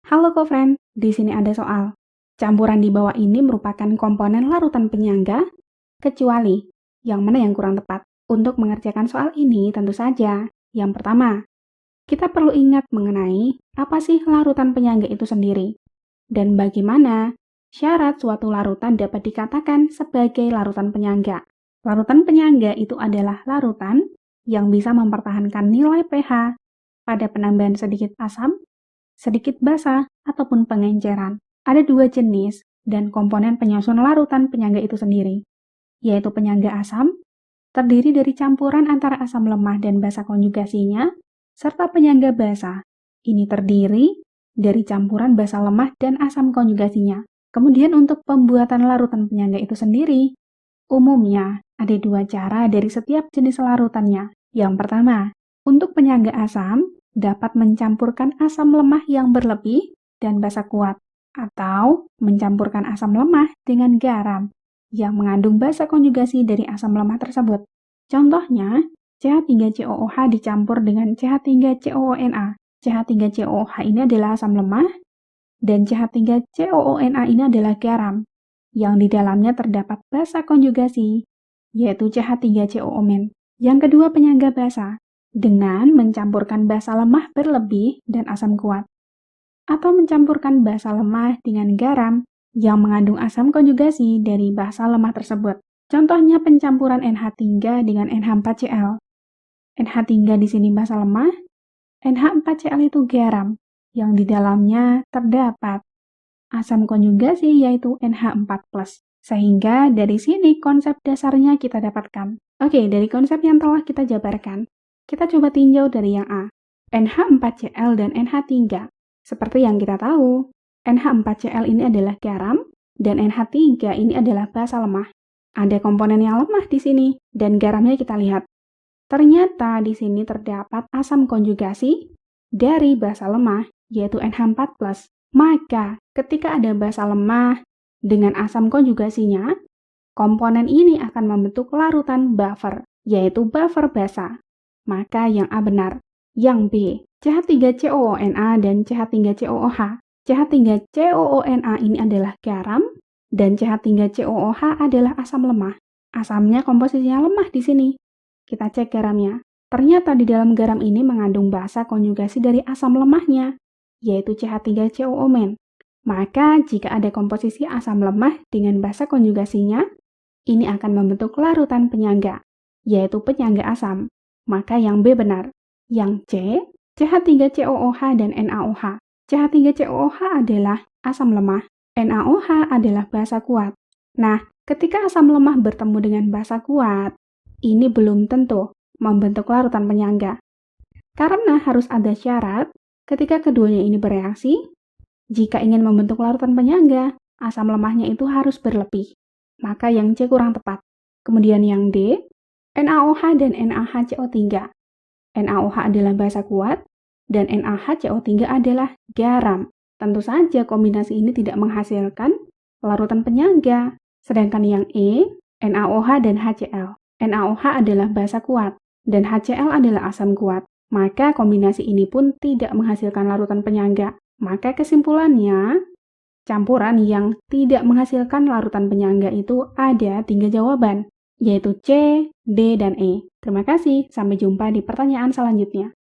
Halo co-friend, di sini ada soal. Campuran di bawah ini merupakan komponen larutan penyangga, kecuali yang mana yang kurang tepat. Untuk mengerjakan soal ini tentu saja. Yang pertama, kita perlu ingat mengenai apa sih larutan penyangga itu sendiri, dan bagaimana syarat suatu larutan dapat dikatakan sebagai larutan penyangga. Larutan penyangga itu adalah larutan yang bisa mempertahankan nilai pH pada penambahan sedikit asam, sedikit basa, ataupun pengenceran. Ada dua jenis dan komponen penyusun larutan penyangga itu sendiri, yaitu penyangga asam, terdiri dari campuran antara asam lemah dan basa konjugasinya, serta penyangga basa. Ini terdiri dari campuran basa lemah dan asam konjugasinya. Kemudian untuk pembuatan larutan penyangga itu sendiri, umumnya ada dua cara dari setiap jenis larutannya. Yang pertama, untuk penyangga asam, dapat mencampurkan asam lemah yang berlebih dan basa kuat, atau mencampurkan asam lemah dengan garam yang mengandung basa konjugasi dari asam lemah tersebut. Contohnya, CH3COOH dicampur dengan CH3COONA. CH3COOH ini adalah asam lemah, dan CH3COONA ini adalah garam, yang di dalamnya terdapat basa konjugasi, yaitu CH3COO-. Yang kedua, penyangga basa, dengan mencampurkan basa lemah berlebih dan asam kuat, atau mencampurkan basa lemah dengan garam yang mengandung asam konjugasi dari basa lemah tersebut. Contohnya pencampuran NH3 dengan NH4Cl. NH3 di sini basa lemah, NH4Cl itu garam yang di dalamnya terdapat asam konjugasi yaitu NH4+. Sehingga dari sini konsep dasarnya kita dapatkan. Oke, dari konsep yang telah kita jabarkan, kita coba tinjau dari yang A, NH4Cl dan NH3. Seperti yang kita tahu, NH4Cl ini adalah garam, dan NH3 ini adalah basa lemah. Ada komponen yang lemah di sini, dan garamnya kita lihat. Ternyata di sini terdapat asam konjugasi dari basa lemah, yaitu NH4+. Maka, ketika ada basa lemah dengan asam konjugasinya, komponen ini akan membentuk larutan buffer, yaitu buffer basa. Maka yang A benar. Yang B, CH3COONA dan CH3COOH. CH3COONA ini adalah garam, dan CH3COOH adalah asam lemah. Asamnya komposisinya lemah di sini. Kita cek garamnya. Ternyata di dalam garam ini mengandung basa konjugasi dari asam lemahnya, yaitu CH3COO-. Maka jika ada komposisi asam lemah dengan basa konjugasinya, ini akan membentuk larutan penyangga, yaitu penyangga asam. Maka yang B benar. Yang C, CH3COOH dan NaOH. CH3COOH adalah asam lemah, NaOH adalah basa kuat. Nah, ketika asam lemah bertemu dengan basa kuat, ini belum tentu membentuk larutan penyangga. Karena harus ada syarat ketika keduanya ini bereaksi, jika ingin membentuk larutan penyangga, asam lemahnya itu harus berlebih. Maka yang C kurang tepat. Kemudian yang D, NaOH dan NaHCO3. NaOH adalah basa kuat, dan NaHCO3 adalah garam. Tentu saja kombinasi ini tidak menghasilkan larutan penyangga. Sedangkan yang E, NaOH dan HCl. NaOH adalah basa kuat, dan HCl adalah asam kuat. Maka kombinasi ini pun tidak menghasilkan larutan penyangga. Maka kesimpulannya, campuran yang tidak menghasilkan larutan penyangga itu ada 3 jawaban, yaitu C, D, dan E. Terima kasih, sampai jumpa di pertanyaan selanjutnya.